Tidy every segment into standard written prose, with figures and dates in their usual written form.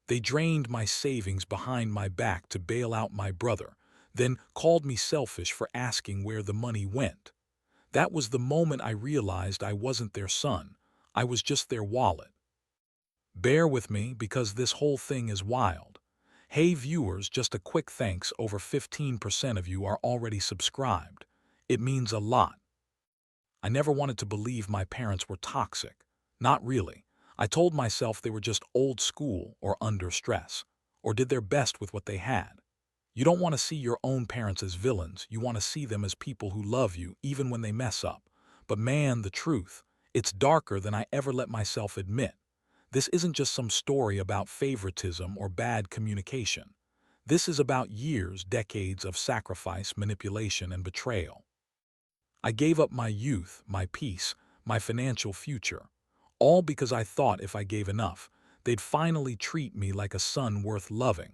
They drained my savings behind my back to bail out my brother, then called me selfish for asking where the money went. That was the moment I realized I wasn't their son. I was just their wallet. Bear with me because this whole thing is wild. Hey viewers, just a quick thanks, over 15% of you are already subscribed. It means a lot. I never wanted to believe my parents were toxic. Not really. I told myself they were just old school or under stress, or did their best with what they had. You don't want to see your own parents as villains, you want to see them as people who love you even when they mess up. But man, the truth, it's darker than I ever let myself admit. This isn't just some story about favoritism or bad communication. This is about years, decades of sacrifice, manipulation, and betrayal. I gave up my youth, my peace, my financial future, all because I thought if I gave enough, they'd finally treat me like a son worth loving.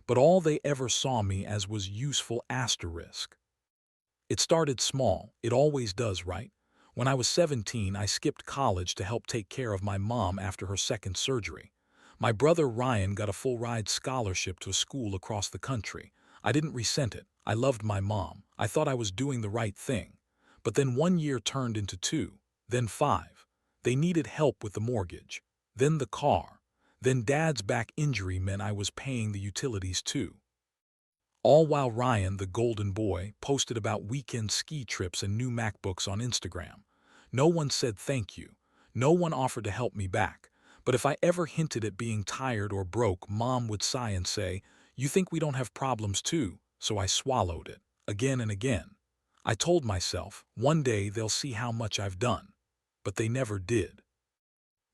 But all they ever saw me as was useful asterisk. It started small, it always does, right? When I was 17, I skipped college to help take care of my mom after her second surgery. My brother Ryan got a full-ride scholarship to a school across the country. I didn't resent it. I loved my mom. I thought I was doing the right thing. But then 1 year turned into 2, then 5. They needed help with the mortgage, then the car. Then Dad's back injury meant I was paying the utilities too. All while Ryan, the golden boy, posted about weekend ski trips and new MacBooks on Instagram. No one said thank you. No one offered to help me back. But if I ever hinted at being tired or broke, Mom would sigh and say, "You think we don't have problems too?" So I swallowed it, again and again. I told myself, one day they'll see how much I've done. But they never did.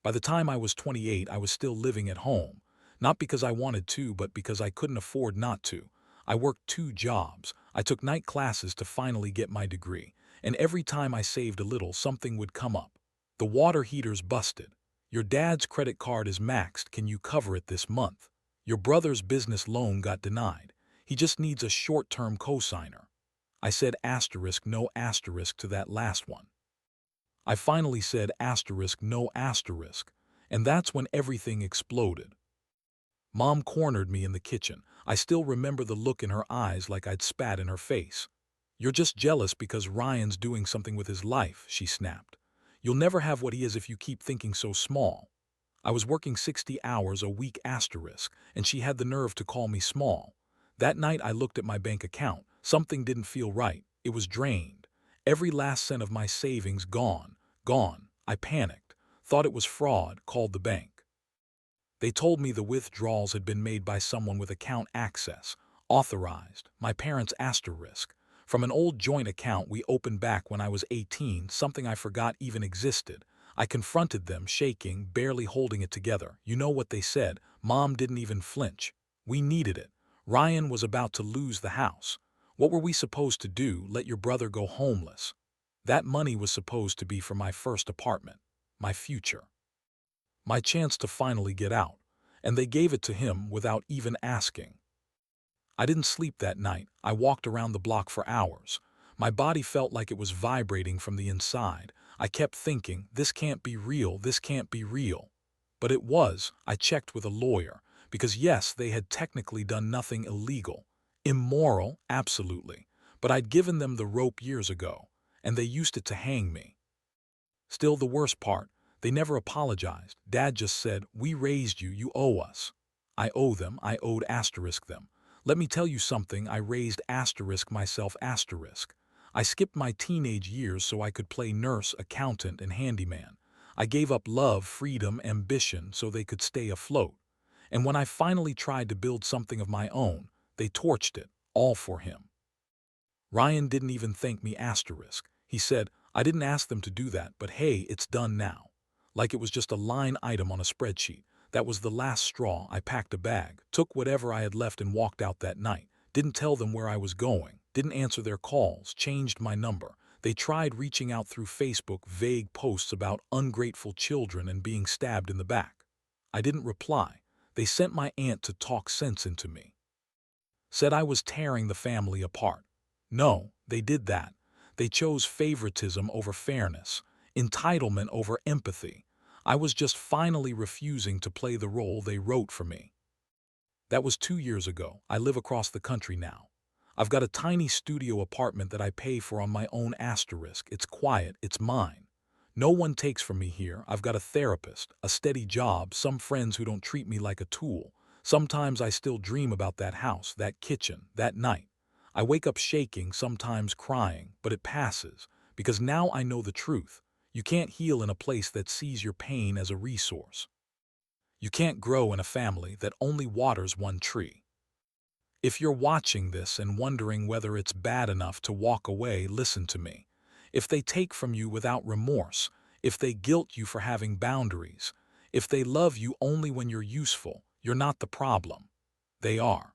By the time I was 28, I was still living at home. Not because I wanted to, but because I couldn't afford not to. I worked 2 jobs. I took night classes to finally get my degree. And every time I saved a little, something would come up. The water heater's busted. Your dad's credit card is maxed. Can you cover it this month? Your brother's business loan got denied. He just needs a short-term cosigner. I said asterisk no asterisk to that last one. I finally said asterisk no asterisk, and that's when everything exploded. Mom cornered me in the kitchen. I still remember the look in her eyes like I'd spat in her face. "You're just jealous because Ryan's doing something with his life," she snapped. "You'll never have what he is if you keep thinking so small." I was working 60 hours a week asterisk, and she had the nerve to call me small. That night I looked at my bank account. Something didn't feel right. It was drained. Every last cent of my savings gone. Gone. I panicked. Thought it was fraud. Called the bank. They told me the withdrawals had been made by someone with account access. Authorized. My parents' asterisk. From an old joint account we opened back when I was 18, something I forgot even existed. I confronted them, shaking, barely holding it together. You know what they said? Mom didn't even flinch. We needed it. Ryan was about to lose the house. What were we supposed to do? Let your brother go homeless? That money was supposed to be for my first apartment, my future, my chance to finally get out, and they gave it to him without even asking. I didn't sleep that night. I walked around the block for hours. My body felt like it was vibrating from the inside. I kept thinking, this can't be real, this can't be real. But it was. I checked with a lawyer, because yes, they had technically done nothing illegal. Immoral, absolutely. But I'd given them the rope years ago, and they used it to hang me. Still, the worst part, they never apologized. Dad just said, "We raised you, you owe us." I owe them, I owed asterisk them. Let me tell you something, I raised asterisk myself asterisk. I skipped my teenage years so I could play nurse, accountant, and handyman. I gave up love, freedom, ambition so they could stay afloat. And when I finally tried to build something of my own, they torched it, all for him. Ryan didn't even thank me asterisk. He said, "I didn't ask them to do that, but hey, it's done now." Like it was just a line item on a spreadsheet. That was the last straw. I packed a bag, took whatever I had left and walked out that night. Didn't tell them where I was going, didn't answer their calls, changed my number. They tried reaching out through Facebook, vague posts about ungrateful children and being stabbed in the back. I didn't reply. They sent my aunt to talk sense into me. Said I was tearing the family apart. No, they did that. They chose favoritism over fairness, entitlement over empathy. I was just finally refusing to play the role they wrote for me. That was 2 years ago. I live across the country now. I've got a tiny studio apartment that I pay for on my own asterisk. It's quiet, it's mine. No one takes from me here. I've got a therapist, a steady job, some friends who don't treat me like a tool. Sometimes I still dream about that house, that kitchen, that night. I wake up shaking, sometimes crying, but it passes, because now I know the truth. You can't heal in a place that sees your pain as a resource. You can't grow in a family that only waters one tree. If you're watching this and wondering whether it's bad enough to walk away, listen to me. If they take from you without remorse, if they guilt you for having boundaries, if they love you only when you're useful, you're not the problem. They are.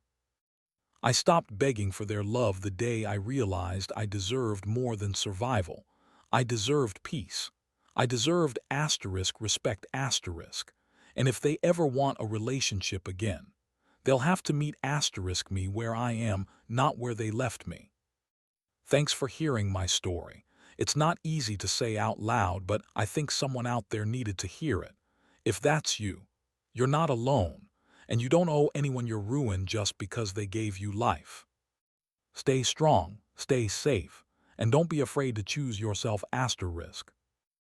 I stopped begging for their love the day I realized I deserved more than survival. I deserved peace. I deserved respect. And if they ever want a relationship again, they'll have to meet me where I am, not where they left me. Thanks for hearing my story. It's not easy to say out loud, but I think someone out there needed to hear it. If that's you, you're not alone, and you don't owe anyone your ruin just because they gave you life. Stay strong, stay safe, and don't be afraid to choose yourself.